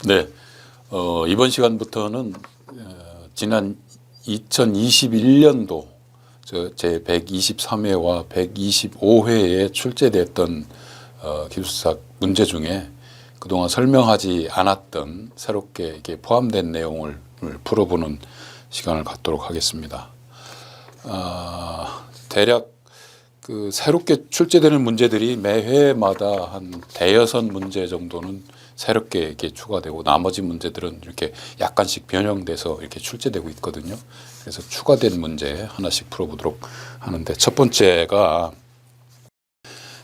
네, 이번 시간부터는 지난 2021년도 제 123회와 125회에 출제됐던 기술사 문제 중에 그동안 설명하지 않았던 새롭게 이렇게 포함된 내용을 풀어보는 시간을 갖도록 하겠습니다. 대략 그 새롭게 출제되는 문제들이 매 회마다 한 대여섯 문제 정도는 새롭게 이렇게 추가되고 나머지 문제들은 이렇게 약간씩 변형돼서 이렇게 출제되고 있거든요. 그래서 추가된 문제 하나씩 풀어보도록 하는데, 첫 번째가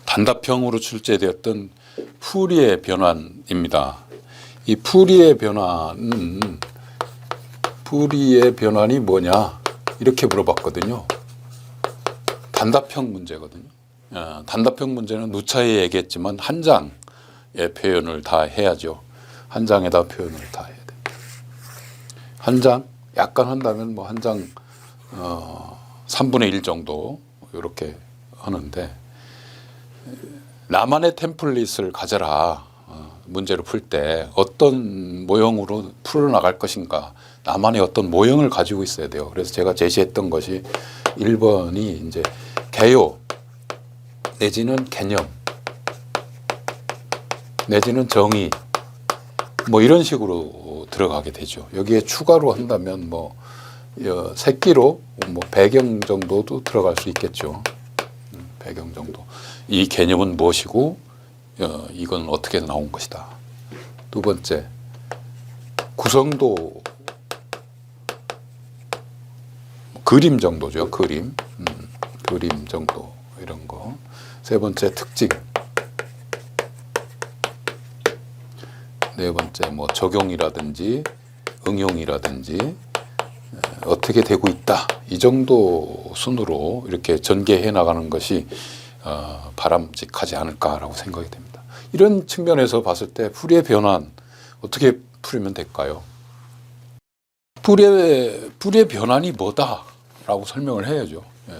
단답형으로 출제되었던 푸리의 변환입니다. 이 푸리의 변환이 뭐냐 이렇게 물어봤거든요. 단답형 문제거든요. 단답형 문제는 누차에 얘기했지만 한 장의 표현을 다 해야죠. 한 장에다 표현을 다 해야 됩니다. 한 장, 약간 한다면 뭐 한 장 3분의 1 정도 이렇게 하는데, 나만의 템플릿을 가져라. 문제를 풀 때 어떤 모형으로 풀어나갈 것인가, 나만의 어떤 모형을 가지고 있어야 돼요. 그래서 제가 제시했던 것이 1번이 이제 개요 내지는 개념 내지는 정의 뭐 이런 식으로 들어가게 되죠. 여기에 추가로 한다면 뭐 새끼로 뭐 배경 정도도 들어갈 수 있겠죠. 배경 정도. 이 개념은 무엇이고 이건 어떻게 나온 것이다. 두 번째, 구성도 그림 정도죠. 그림 정도 이런 거. 세 번째, 특징. 네 번째, 뭐 적용이라든지 응용이라든지 어떻게 되고 있다. 이 정도 순으로 이렇게 전개해 나가는 것이 바람직하지 않을까라고 생각이 됩니다. 이런 측면에서 봤을 때 푸리의 변환 어떻게 풀면 될까요? 푸리의 변환이 뭐다라고 설명을 해야죠. 예.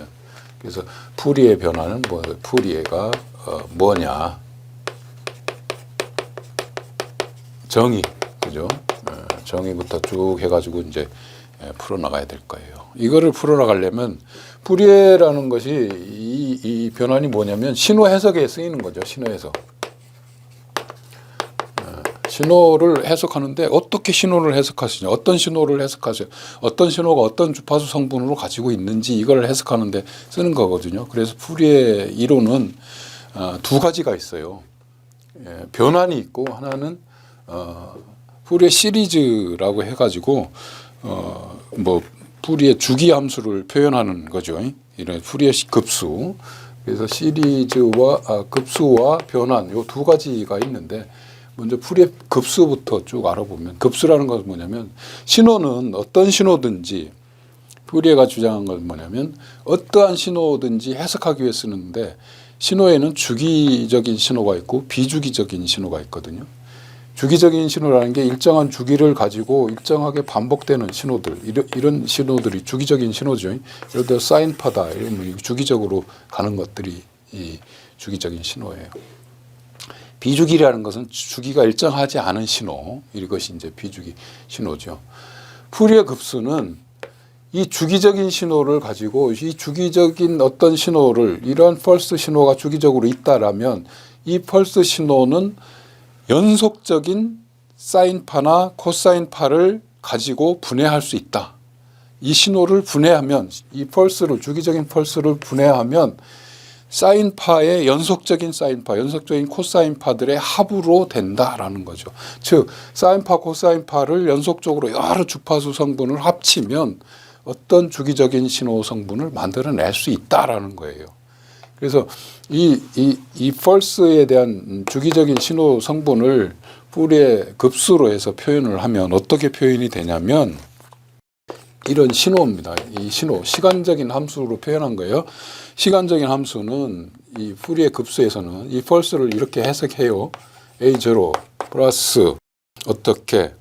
그래서 푸리의 변환은 푸리에가 뭐냐? 정의, 그죠? 정의부터 쭉 해가지고 이제 풀어나가야 될 거예요. 이거를 풀어나가려면 푸리에라는 것이 이 변환이 뭐냐면 신호 해석에 쓰이는 거죠. 신호 해석. 신호를 해석하는데 어떻게 신호를 해석하시냐, 어떤 신호를 해석하세요, 어떤 신호가 어떤 주파수 성분으로 가지고 있는지 이걸 해석하는데 쓰는 거거든요. 그래서 푸리의 이론은 두 가지가 있어요. 변환이 있고 하나는 푸리의 시리즈라고 해가지고 뭐 푸리의 주기 함수를 표현하는 거죠. 이런 푸리의 급수. 그래서 시리즈와 급수와 변환 요 두 가지가 있는데, 먼저 푸리의 급수부터 쭉 알아보면, 급수라는 것은 뭐냐면 신호는 어떤 신호든지, 푸리에가 주장한 건 뭐냐면 어떠한 신호든지 해석하기 위해 쓰는데, 신호에는 주기적인 신호가 있고 비주기적인 신호가 있거든요. 주기적인 신호라는 게 일정한 주기를 가지고 일정하게 반복되는 신호들, 이런 신호들이 주기적인 신호죠. 예를 들어 사인파다, 이런 주기적으로 가는 것들이 이 주기적인 신호예요. 비주기라는 것은 주기가 일정하지 않은 신호, 이것이 이제 비주기 신호죠. 푸리의 급수는 이 주기적인 신호를 가지고 이 주기적인 어떤 신호를, 이런 펄스 신호가 주기적으로 있다라면 이 펄스 신호는 연속적인 사인파나 코사인파를 가지고 분해할 수 있다. 이 신호를 분해하면, 이 펄스를, 주기적인 펄스를 분해하면 사인파의 연속적인 사인파, 연속적인 코사인파들의 합으로 된다라는 거죠. 즉 사인파, 코사인파를 연속적으로 여러 주파수 성분을 합치면 어떤 주기적인 신호 성분을 만들어낼 수 있다라는 거예요. 그래서 이 펄스에 대한 주기적인 신호 성분을 푸리의 급수로 해서 표현을 하면 어떻게 표현이 되냐면 이런 신호입니다. 이 신호, 시간적인 함수로 표현한 거예요. 시간적인 함수는 이 푸리의 급수에서는 이 펄스를 이렇게 해석해요. A0 플러스 어떻게,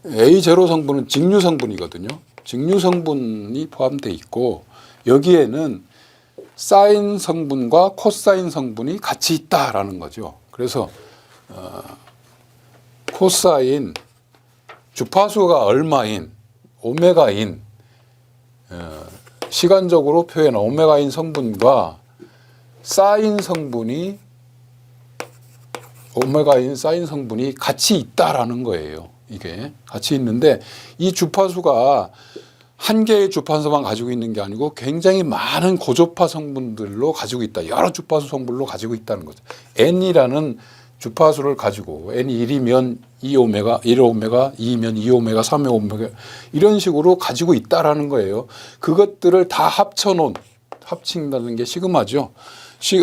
A0 성분은 직류 성분이거든요. 직류 성분이 포함되어 있고 여기에는 사인 성분과 코사인 성분이 같이 있다라는 거죠. 그래서 코사인 주파수가 얼마인 오메가인 시간적으로 표현한 오메가인 성분과 사인 성분이 오메가인 사인 성분이 같이 있다라는 거예요. 이게 같이 있는데 이 주파수가 한 개의 주파수만 가지고 있는 게 아니고 굉장히 많은 고주파 성분들로 가지고 있다. 여러 주파수 성분으로 가지고 있다는 거죠. N이라는 주파수를 가지고 N이 1이면 2오메가, 1오메가, 2면 2오메가, 3오메가 이런 식으로 가지고 있다라는 거예요. 그것들을 다 합쳐놓은 합친다는 게 시그마죠.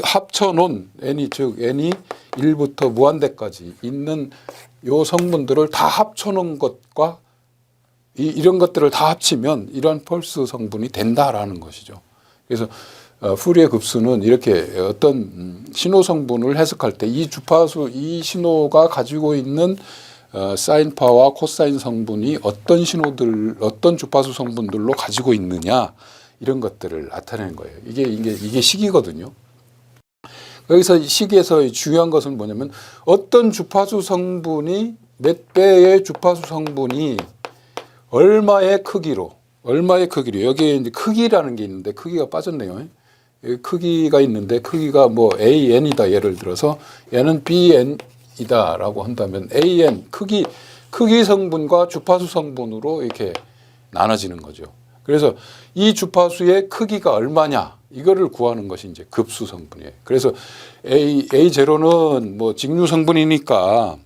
합쳐놓은 N이 즉 N이 1부터 무한대까지 있는 요 성분들을 다 합쳐놓은 것과 이런 것들을 다 합치면 이러한 펄스 성분이 된다라는 것이죠. 그래서 푸리에 급수는 이렇게 어떤 신호 성분을 해석할 때 이 주파수, 이 신호가 가지고 있는 사인파와 코사인 성분이 어떤 신호들, 어떤 주파수 성분들로 가지고 있느냐 이런 것들을 나타내는 거예요. 이게 식이거든요. 여기서 식에서 중요한 것은 뭐냐면 어떤 주파수 성분이 몇 배의 주파수 성분이 얼마의 크기로 여기에 이제 크기라는 게 있는데 크기가 빠졌네요. 크기가 있는데 크기가 뭐 AN이다 예를 들어서 얘는 BN이다라고 한다면 AN 크기 성분과 주파수 성분으로 이렇게 나눠지는 거죠. 그래서 이 주파수의 크기가 얼마냐 이거를 구하는 것이 이제 급수 성분이에요. 그래서 A0는 뭐 직류 성분이니까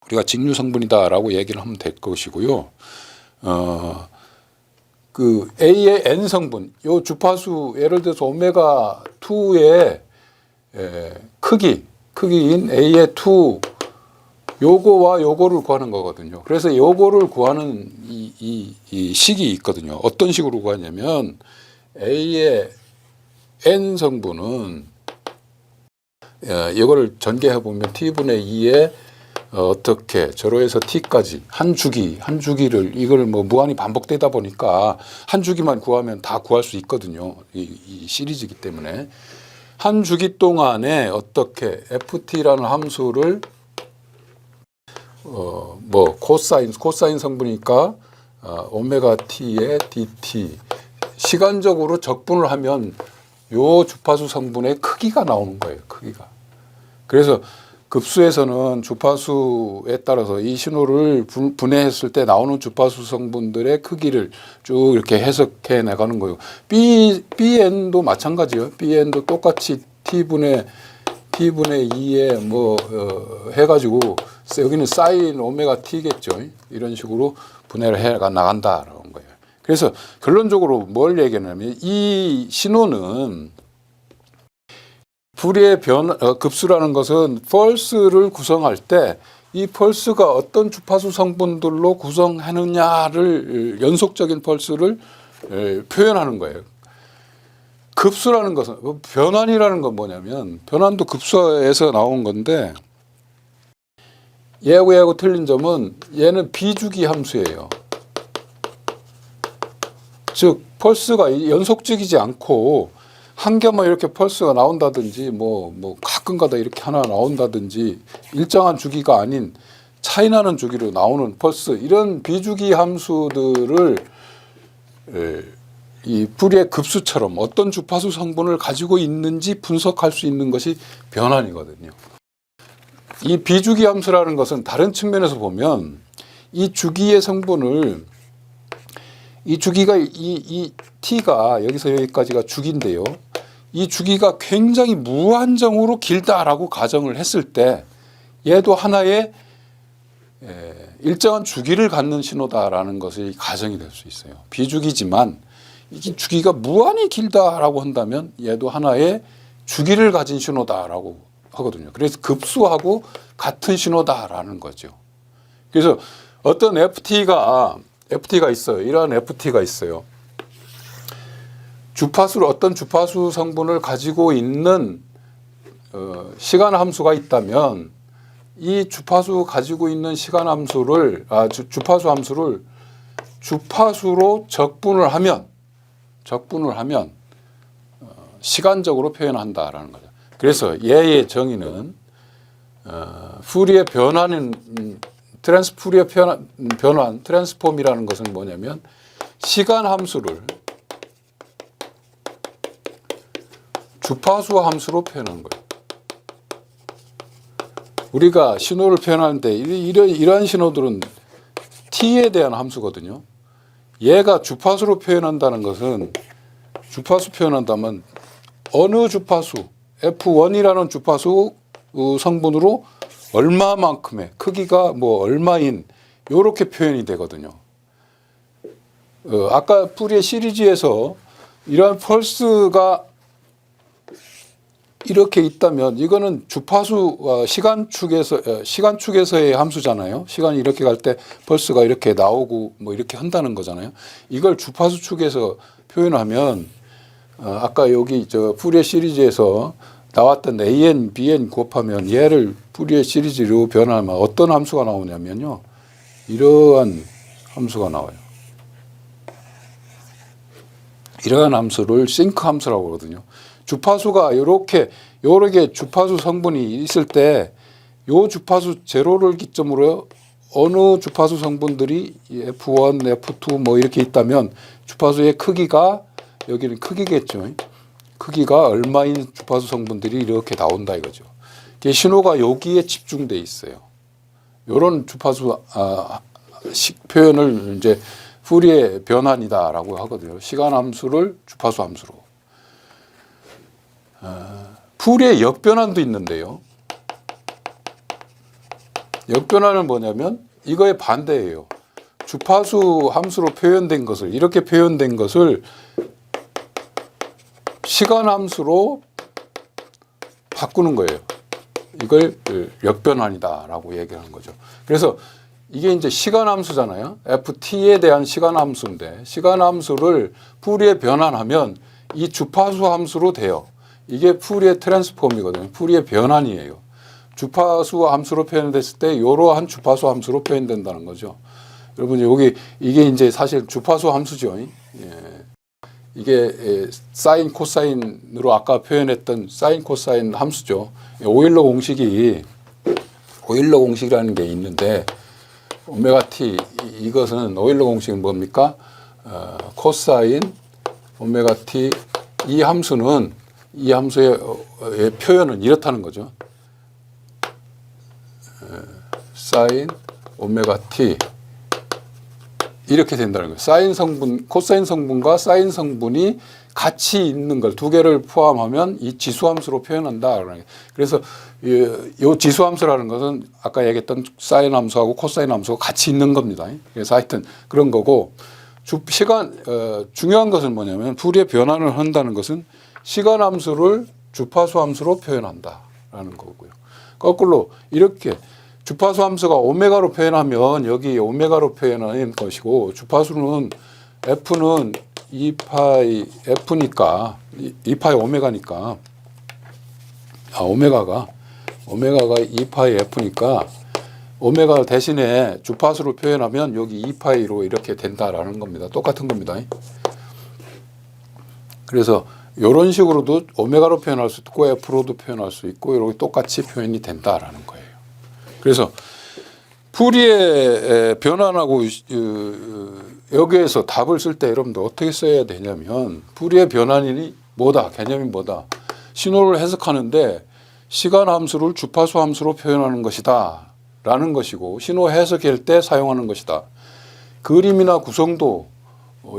우리가 직류 성분이다라고 얘기를 하면 될 것이고요. 그 A의 N 성분, 요 주파수 예를 들어서 오메가 2의 크기인 A의 2 요거와 요거를 구하는 거거든요. 그래서 요거를 구하는 이 식이 있거든요. 어떤 식으로 구하냐면 A의 N 성분은 이거를 전개해 보면 T분의 2에 어떻게 제로에서 t까지 한 주기를 이걸 뭐 무한히 반복되다 보니까 한 주기만 구하면 다 구할 수 있거든요. 이 시리즈이기 때문에 한 주기 동안에 어떻게 ft라는 함수를 뭐 코사인 성분이니까 오메가 t의 dt 시간적으로 적분을 하면 요 주파수 성분의 크기가 나오는 거예요. 크기가. 그래서 급수에서는 주파수에 따라서 이 신호를 분해했을 때 나오는 주파수 성분들의 크기를 쭉 이렇게 해석해 나가는 거예요. BN도 마찬가지예요. BN도 똑같이 T분의 2에 뭐 해가지고 여기는 사인 오메가 T겠죠. 이런 식으로 분해를 해 나간다라는 거예요. 그래서 결론적으로 뭘 얘기하냐면 이 신호는 푸리의 급수라는 것은 펄스를 구성할 때 이 펄스가 어떤 주파수 성분들로 구성하느냐를 연속적인 펄스를 표현하는 거예요. 급수라는 것은 변환이라는 건 뭐냐면 변환도 급수에서 나온 건데 얘하고 틀린 점은 얘는 비주기 함수예요. 즉 펄스가 연속적이지 않고 한 개만 이렇게 펄스가 나온다든지 뭐 가끔가다 이렇게 하나 나온다든지 일정한 주기가 아닌 차이나는 주기로 나오는 펄스 이런 비주기 함수들을 이 푸리의 급수처럼 어떤 주파수 성분을 가지고 있는지 분석할 수 있는 것이 변환이거든요. 이 비주기 함수라는 것은 다른 측면에서 보면 이 주기의 성분을 이 주기가 이 t가 여기서 여기까지가 주기인데요. 이 주기가 굉장히 무한정으로 길다라고 가정을 했을 때 얘도 하나의 일정한 주기를 갖는 신호다라는 것이 가정이 될 수 있어요. 비주기지만 이 주기가 무한히 길다라고 한다면 얘도 하나의 주기를 가진 신호다라고 하거든요. 그래서 급수하고 같은 신호다라는 거죠. 그래서 어떤 FT가 있어요. 이러한 FT가 있어요. 어떤 주파수 성분을 가지고 있는 시간 함수가 있다면 이 주파수 가지고 있는 시간 함수를 주파수 함수를 주파수로 적분을 하면 시간적으로 표현한다라는 거죠. 그래서 얘의 정의는 푸리의 변환은 푸리에 변환 트랜스폼이라는 것은 뭐냐면 시간 함수를 주파수 함수로 표현한 거예요. 우리가 신호를 표현하는데 이러한 신호들은 t에 대한 함수거든요. 얘가 주파수로 표현한다는 것은 주파수 표현한다면 어느 주파수 F1이라는 주파수 성분으로 얼마만큼의 크기가 뭐 얼마인 이렇게 표현이 되거든요. 아까 푸리에 시리즈에서 이러한 펄스가 이렇게 있다면 이거는 주파수 시간축에서의 함수잖아요. 시간이 이렇게 갈 때 펄스가 이렇게 나오고 뭐 이렇게 한다는 거잖아요. 이걸 주파수 축에서 표현하면 아까 여기 푸리에 시리즈에서 나왔던 AN, BN 곱하면 얘를 푸리에 시리즈로 변하면 어떤 함수가 나오냐면요. 이러한 함수가 나와요. 이러한 함수를 싱크 함수라고 그러거든요. 주파수가 요렇게 주파수 성분이 있을 때 요 주파수 제로를 기점으로 어느 주파수 성분들이 F1, F2 뭐 이렇게 있다면 주파수의 크기가 여기는 크기겠죠. 크기가 얼마인 주파수 성분들이 이렇게 나온다 이거죠. 신호가 여기에 집중돼 있어요. 요런 주파수 표현을 이제 푸리에 변환이다라고 하거든요. 시간 함수를 주파수 함수로. 푸리에 역변환도 있는데요. 역변환은 뭐냐면 이거의 반대예요. 주파수 함수로 표현된 것을 이렇게 표현된 것을 시간 함수로 바꾸는 거예요. 이걸 역변환이다라고 얘기하는 거죠. 그래서 이게 이제 시간 함수잖아요. ft에 대한 시간 함수인데 시간 함수를 푸리에 변환하면 이 주파수 함수로 돼요. 이게 푸리의 트랜스폼이거든요. 푸리의 변환이에요. 주파수 함수로 표현됐을 때 이러한 주파수 함수로 표현된다는 거죠. 여러분 여기 이게 이제 사실 주파수 함수죠. 예. 이게 사인 코사인으로 아까 표현했던 사인 코사인 함수죠. 오일러 공식이라는 게 있는데 오메가 t 이것은 오일러 공식은 뭡니까? 코사인 오메가 t 이 함수의 표현은 이렇다는 거죠. 사인 오메가 t 이렇게 된다는 거예요. 사인 성분, 코사인 성분과 사인 성분이 같이 있는 걸 두 개를 포함하면 이 지수함수로 표현한다. 그래서 이 지수함수라는 것은 아까 얘기했던 사인 함수하고 코사인 함수가 같이 있는 겁니다. 그래서 하여튼 그런 거고 중요한 것은 뭐냐면 푸리에 변환을 한다는 것은 시간 함수를 주파수 함수로 표현한다라는 거고요. 거꾸로 이렇게 주파수 함수가 오메가로 표현하면 여기 오메가로 표현하는 것이고 주파수는 F는 2파이 F니까 2파이 오메가니까 오메가가 2파이 F니까 오메가 대신에 주파수로 표현하면 여기 2파이로 이렇게 된다라는 겁니다. 똑같은 겁니다. 그래서 이런 식으로도 오메가로 표현할 수 있고 F로도 표현할 수 있고 이렇게 똑같이 표현이 된다라는 거예요. 그래서 푸리에 변환하고 여기에서 답을 쓸 때 여러분들 어떻게 써야 되냐면 푸리에 변환이 뭐다? 개념이 뭐다? 신호를 해석하는데 시간 함수를 주파수 함수로 표현하는 것이다 라는 것이고 신호 해석할 때 사용하는 것이다. 그림이나 구성도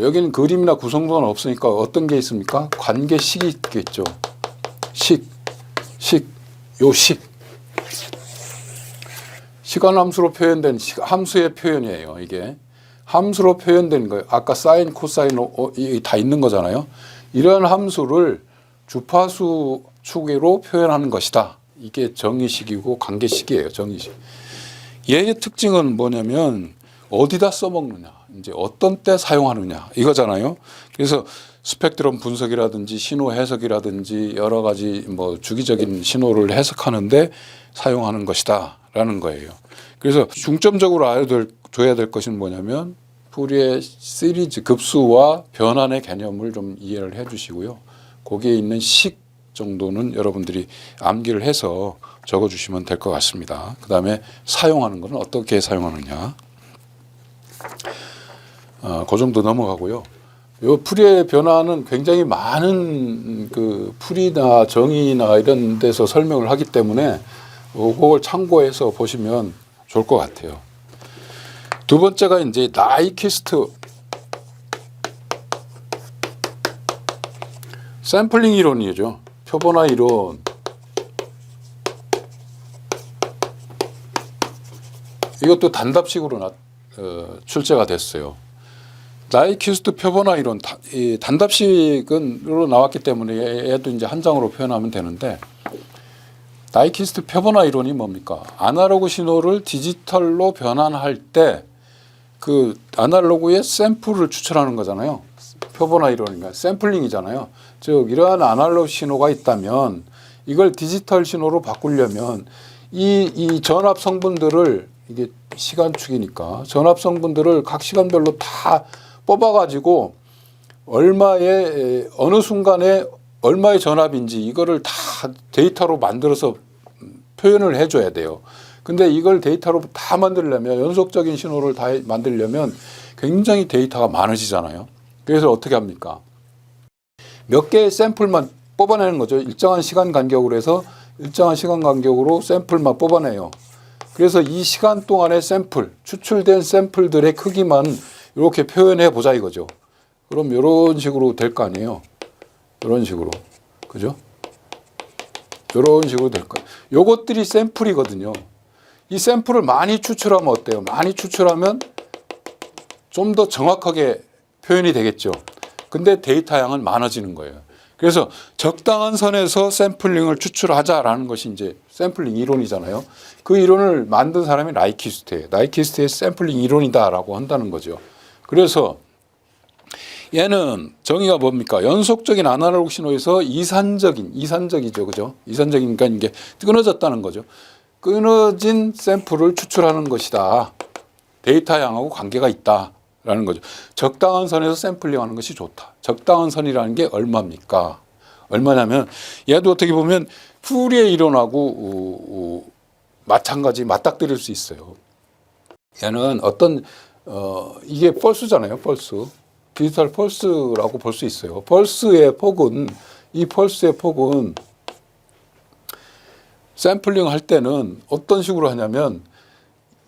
여기는 그림이나 구성도는 없으니까 어떤 게 있습니까? 관계식이 있겠죠. 시간 함수로 표현된 함수의 표현이에요. 이게 함수로 표현된 거예요. 아까 사인, 코사인 다 있는 거잖아요. 이런 함수를 주파수 축으로 표현하는 것이다. 이게 정의식이고 관계식이에요. 정의식. 얘의 특징은 뭐냐면 어디다 써먹느냐, 이제 어떤 때 사용하느냐 이거잖아요. 그래서 스펙트럼 분석이라든지 신호 해석이라든지 여러 가지 뭐 주기적인 신호를 해석하는데 사용하는 것이다라는 거예요. 그래서 중점적으로 알아둬야 될 것은 뭐냐면 푸리의 시리즈 급수와 변환의 개념을 좀 이해를 해주시고요. 거기에 있는 정도는 여러분들이 암기를 해서 적어주시면 될 것 같습니다. 그 다음에 사용하는 것은 어떻게 사용하느냐. 그 정도 넘어가고요. 요 풀이의 변화는 굉장히 많은 그 풀이나 정의나 이런 데서 설명을 하기 때문에 그걸 참고해서 보시면 좋을 것 같아요. 두 번째가 이제 나이키스트 샘플링 이론이죠. 표본화 이론. 이것도 단답식으로 출제가 됐어요. 나이키스트 표본화 이론, 단답식으로 나왔기 때문에 얘도 이제 한 장으로 표현하면 되는데, 나이키스트 표본화 이론이 뭡니까? 아날로그 신호를 디지털로 변환할 때 그 아날로그의 샘플을 추출하는 거잖아요. 표본화 이론이니까 샘플링이잖아요. 즉 이러한 아날로그 신호가 있다면 이걸 디지털 신호로 바꾸려면 이 전압 성분들을, 이게 시간축이니까 전압 성분들을 각 시간별로 다 뽑아가지고 얼마의 어느 순간에 얼마의 전압인지 이거를 다 데이터로 만들어서 표현을 해줘야 돼요. 근데 이걸 데이터로 다 만들려면, 연속적인 신호를 다 만들려면 굉장히 데이터가 많아지잖아요. 그래서 어떻게 합니까? 몇 개의 샘플만 뽑아내는 거죠. 일정한 시간 간격으로 해서 일정한 시간 간격으로 샘플만 뽑아내요. 그래서 이 시간 동안의 샘플, 추출된 샘플들의 크기만 이렇게 표현해 보자 이거죠. 그럼 이런 식으로 될 거 아니에요. 이런 식으로. 그죠? 이런 식으로 될 거예요. 요것들이 샘플이거든요. 이 샘플을 많이 추출하면 어때요? 많이 추출하면 좀 더 정확하게 표현이 되겠죠. 근데 데이터 양은 많아지는 거예요. 그래서 적당한 선에서 샘플링을 추출하자라는 것이 이제 샘플링 이론이잖아요. 그 이론을 만든 사람이 나이키스트예요. 나이키스트의 샘플링 이론이다라고 한다는 거죠. 그래서 얘는 정의가 뭡니까? 연속적인 아날로그 신호에서 이산적이죠. 그죠? 이산적이니까 이게 끊어졌다는 거죠. 끊어진 샘플을 추출하는 것이다. 데이터 양하고 관계가 있다라는 거죠. 적당한 선에서 샘플링하는 것이 좋다. 적당한 선이라는 게 얼마입니까? 얼마냐면 얘도 어떻게 보면 푸리의 이론하고 마찬가지 맞닥뜨릴 수 있어요. 얘는 어떤 이게 펄스잖아요. 펄스. 디지털 펄스라고 볼 수 있어요. 펄스의 폭은 샘플링 할 때는 어떤 식으로 하냐면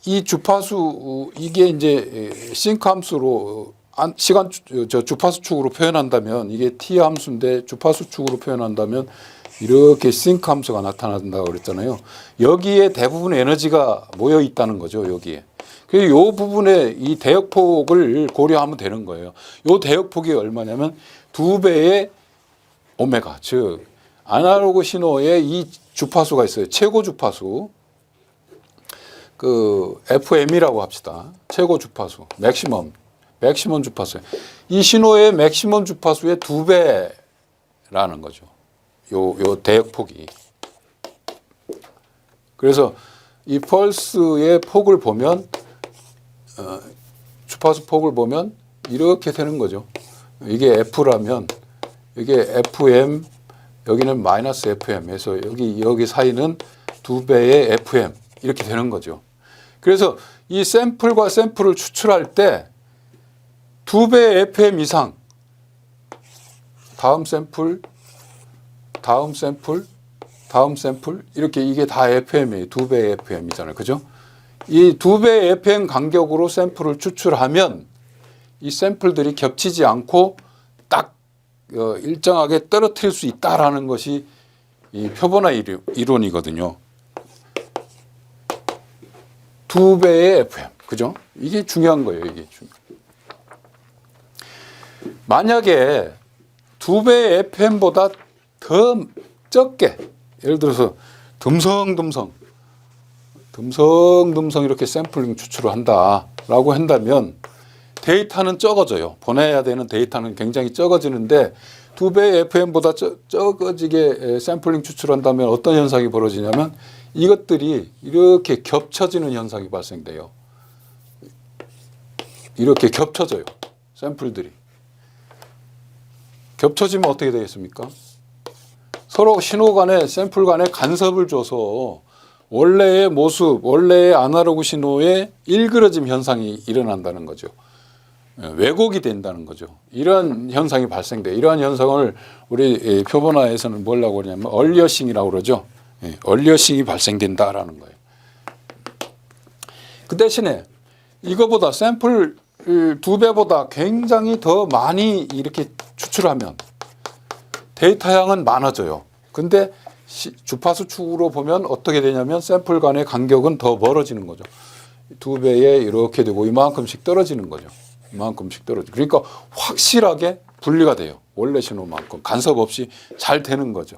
이 주파수, 이게 이제 싱크 함수로 시간 주파수 축으로 표현한다면 이게 t 함수인데 주파수 축으로 표현한다면 이렇게 싱크 함수가 나타난다고 그랬잖아요. 여기에 대부분의 에너지가 모여 있다는 거죠. 여기에. 그래서 이 부분에 이 대역폭을 고려하면 되는 거예요. 이 대역폭이 얼마냐면 2배의 오메가, 즉 아날로그 신호의 이 주파수가 있어요. 최고 주파수. 그 FM이라고 합시다. 최고 주파수. 맥시멈 주파수. 이 신호의 맥시멈 주파수의 2배라는 거죠. 요 대역폭이. 그래서 이 펄스의 폭을 보면 주파수 폭을 보면 이렇게 되는 거죠. 이게 F라면 이게 FM, 여기는 마이너스 FM에서 여기 사이는 2배의 FM 이렇게 되는 거죠. 그래서 이 샘플과 샘플을 추출할 때 2배의 FM 이상, 다음 샘플 이렇게 이게 다 FM이에요. 2배의 FM이잖아요. 그죠? 이 2배의 FM 간격으로 샘플을 추출하면 이 샘플들이 겹치지 않고 딱 일정하게 떨어뜨릴 수 있다라는 것이 이 표본화 이론이거든요. 2배의 FM. 그죠? 이게 중요한 거예요. 이게 만약에 2배의 FM보다 더 적게, 예를 들어서 듬성듬성 이렇게 샘플링 추출을 한다라고 한다면 데이터는 적어져요. 보내야 되는 데이터는 굉장히 적어지는데 2배의 FM보다 적어지게 샘플링 추출한다면 어떤 현상이 벌어지냐면 이것들이 이렇게 겹쳐지는 현상이 발생돼요. 이렇게 겹쳐져요. 샘플들이. 겹쳐지면 어떻게 되겠습니까? 서로 신호 간에 샘플 간에 간섭을 줘서 원래의 모습, 원래의 아날로그 신호의 일그러짐 현상이 일어난다는 거죠. 왜곡이 된다는 거죠. 이런 현상이 발생돼. 이러한 현상을 우리 표본화에서는 뭐라고 그러냐면 얼리어싱이라고 그러죠. 얼리어싱이 발생된다라는 거예요. 그 대신에 이거보다 샘플 2배보다 굉장히 더 많이 이렇게 추출하면 데이터 양은 많아져요. 근데 주파수 축으로 보면 어떻게 되냐면 샘플 간의 간격은 더 멀어지는 거죠. 2배에 이렇게 되고 이만큼씩 떨어지는 거죠. 이만큼씩 떨어지고. 그러니까 확실하게 분리가 돼요. 원래 신호만큼 간섭 없이 잘 되는 거죠.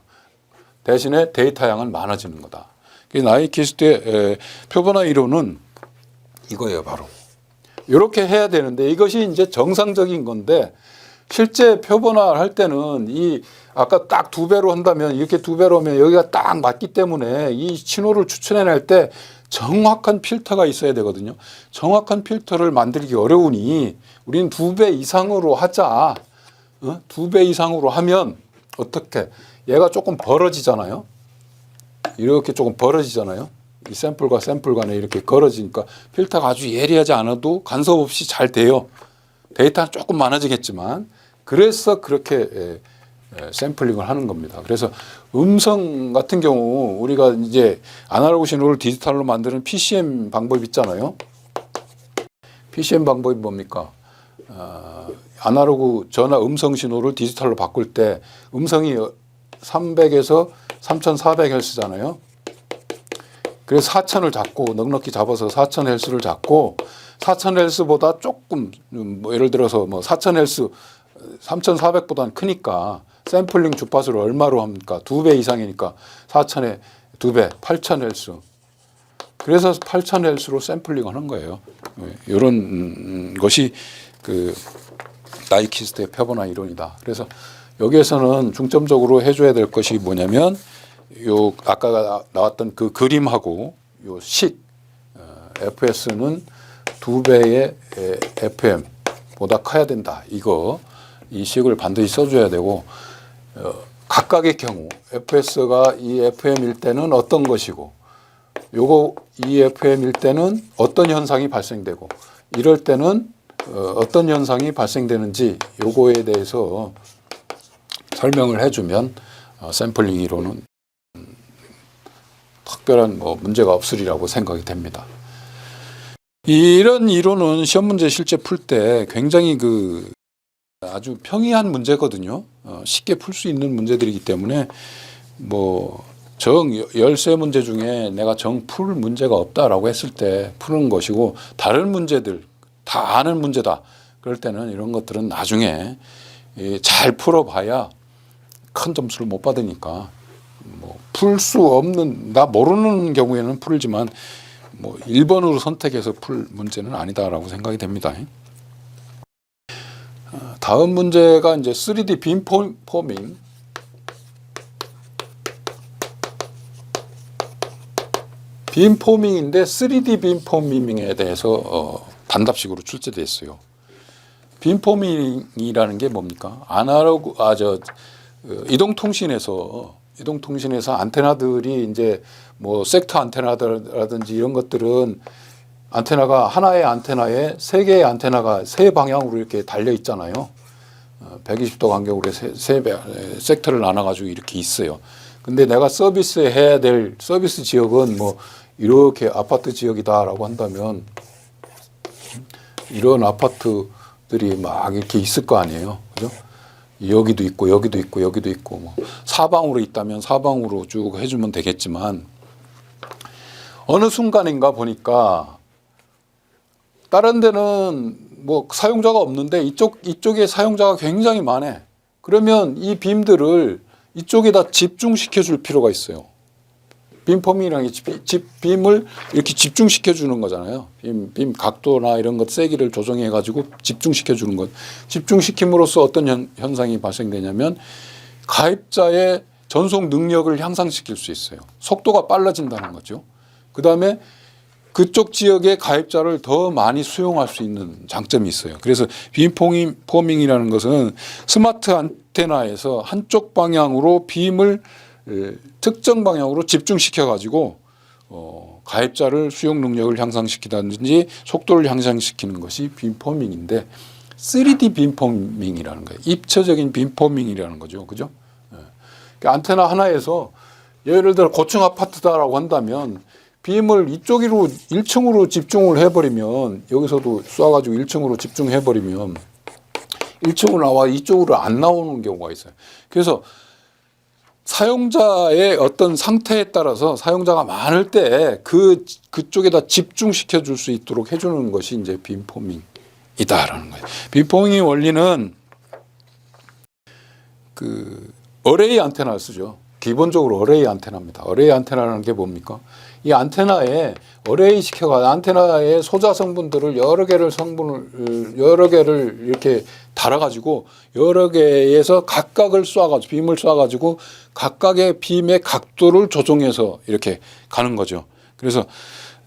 대신에 데이터 양은 많아지는 거다. 나이키스트의 표본화 이론은 이거예요, 바로. 이렇게 해야 되는데 이것이 이제 정상적인 건데 실제 표본화를 할 때는 이 아까 딱 2배로 한다면 이렇게 2배로 하면 여기가 딱 맞기 때문에 이 신호를 추출해낼 때 정확한 필터가 있어야 되거든요. 정확한 필터를 만들기 어려우니 우리는 2배 이상으로 하자. 2배 이상으로 하면 어떻게? 얘가 조금 벌어지잖아요. 이렇게 조금 벌어지잖아요. 이 샘플과 샘플 간에 이렇게 걸어지니까 필터가 아주 예리하지 않아도 간섭 없이 잘 돼요. 데이터는 조금 많아지겠지만 그래서 그렇게 샘플링을 하는 겁니다. 그래서 음성 같은 경우 우리가 이제 아날로그 신호를 디지털로 만드는 PCM 방법 있잖아요. PCM 방법이 뭡니까? 아날로그 전화 음성 신호를 디지털로 바꿀 때 음성이 300에서 3400Hz잖아요. 그래서 4000을 잡고 넉넉히 잡아서 4000Hz를 잡고 4000Hz보다 조금 뭐 예를 들어서 뭐 4000Hz 3400보다는 크니까 샘플링 주파수를 얼마로 합니까? 2배 이상이니까 4000에 2배 8000Hz. 그래서 8000Hz로 샘플링을 하는 거예요. 이런 것이 그 나이키스트의 표본화 이론이다. 그래서 여기에서는 중점적으로 해줘야 될 것이 뭐냐면 요 아까 나왔던 그 그림하고 요 식 FS는 2배의 FM보다 커야 된다. 이 식을 반드시 써줘야 되고 각각의 경우 FS가 이 FM일 때는 어떤 것이고 요거 이 FM일 때는 어떤 현상이 발생되고 이럴 때는 어떤 현상이 발생되는지 요거에 대해서 설명을 해주면 샘플링 이론은 특별한 뭐 문제가 없으리라고 생각이 됩니다. 이런 이론은 시험 문제 실제 풀 때 굉장히 그 아주 평이한 문제거든요. 쉽게 풀 수 있는 문제들이기 때문에 뭐 정 13문제 중에 내가 정 풀 문제가 없다라고 했을 때 푸는 것이고 다른 문제들 다 아는 문제다. 그럴 때는 이런 것들은 나중에 잘 풀어봐야 큰 점수를 못 받으니까 뭐 풀 수 없는 나 모르는 경우에는 풀지만 뭐 1번으로 선택해서 풀 문제는 아니다라고 생각이 됩니다. 다음 문제가 이제 3D 빔 포밍. 빔 포밍인데 3D 빔 포밍에 대해서 단답식으로 출제되어 있어요. 빔 포밍이라는 게 뭡니까? 아날로그 이동통신에서 안테나들이 이제 뭐 섹터 안테나라든지 이런 것들은 안테나가 하나의 안테나에 세 개의 안테나가 세 방향으로 이렇게 달려 있잖아요. 120도 간격으로 세 섹터를 나눠가지고 이렇게 있어요. 근데 내가 서비스해야 될 서비스 지역은 뭐 이렇게 아파트 지역이다라고 한다면 이런 아파트들이 막 이렇게 있을 거 아니에요. 그죠? 여기도 있고 여기도 있고 여기도 있고 뭐 사방으로 있다면 사방으로 쭉 해주면 되겠지만 어느 순간인가 보니까 다른 데는 뭐 사용자가 없는데 이쪽에 사용자가 굉장히 많아. 그러면 이 빔들을 이쪽에다 집중시켜 줄 필요가 있어요. 빔 포밍이라는 게 빔을 이렇게 집중시켜 주는 거잖아요. 빔 각도나 이런 것 세기를 조정해 가지고 집중시켜 주는 것. 집중시킴으로써 어떤 현상이 발생되냐면 가입자의 전송 능력을 향상시킬 수 있어요. 속도가 빨라진다는 거죠. 그다음에 그쪽 지역의 가입자를 더 많이 수용할 수 있는 장점이 있어요. 그래서 빔 포밍이라는 것은 스마트 안테나에서 한쪽 방향으로 빔을 특정 방향으로 집중시켜 가지고 가입자를 수용 능력을 향상시키다든지 속도를 향상시키는 것이 빔포밍인데 3D 빔포밍이라는 거예요. 입체적인 빔포밍이라는 거죠. 그죠? 그러니까 안테나 하나에서 예를 들어 고층 아파트다라고 한다면 빔을 이쪽으로 1층으로 집중을 해버리면 여기서도 쏴가지고 1층으로 집중해버리면 1층으로 나와 이쪽으로 안 나오는 경우가 있어요. 그래서 사용자의 어떤 상태에 따라서 사용자가 많을 때 그쪽에다 집중시켜 줄 수 있도록 해주는 것이 이제 빔포밍이다라는 거예요. 빔포밍의 원리는 그 어레이 안테나를 쓰죠. 기본적으로 어레이 안테나입니다. 어레이 안테나라는 게 뭡니까? 이 안테나에 어레이 시켜가 안테나의 소자 성분들을 여러 개를 이렇게 달아가지고 여러 개에서 각각을 쏴가지고 빔을 쏴가지고 각각의 빔의 각도를 조정해서 이렇게 가는 거죠. 그래서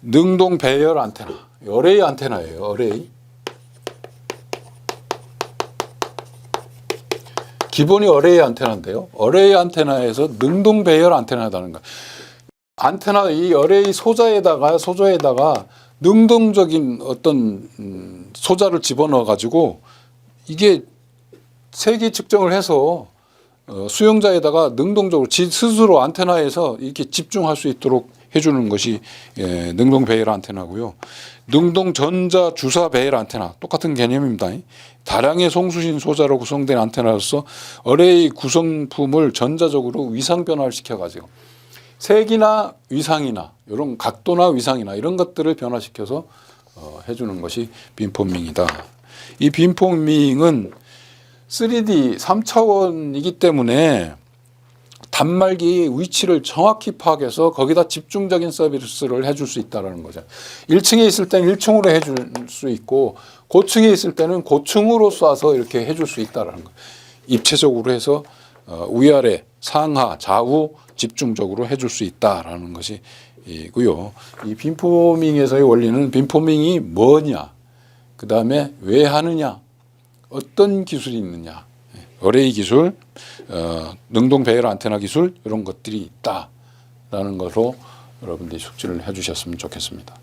능동 배열 안테나, 어레이 안테나예요. 어레이. 기본이 어레이 안테나인데요. 어레이 안테나에서 능동 배열 안테나다는 거예요. 안테나 이 어레이 소자에다가 능동적인 어떤 소자를 집어넣어 가지고 이게 세기 측정을 해서 수용자에다가 능동적으로 스스로 안테나에서 이렇게 집중할 수 있도록 해주는 것이 능동 배열 안테나고요. 능동 전자 주사 배열 안테나 똑같은 개념입니다. 다량의 송수신 소자로 구성된 안테나로서 어레이 구성품을 전자적으로 위상 변화를 시켜가지고 색이나 위상이나 이런 각도나 위상이나 이런 것들을 변화시켜서 해주는 것이 빔포밍이다. 이 빔포밍은 3D 3차원이기 때문에 단말기 위치를 정확히 파악해서 거기다 집중적인 서비스를 해줄 수 있다는 거죠. 1층에 있을 때는 1층으로 해줄 수 있고 고층에 있을 때는 고층으로 쏴서 이렇게 해줄 수 있다는 거예요. 입체적으로 해서 위아래, 상하, 좌우 집중적으로 해줄 수 있다라는 것이 이고요. 이 빔포밍에서의 원리는 빔포밍이 뭐냐, 그 다음에 왜 하느냐, 어떤 기술이 있느냐, 어레이 기술, 능동 배열 안테나 기술 이런 것들이 있다라는 것으로 여러분들이 숙지를 해주셨으면 좋겠습니다.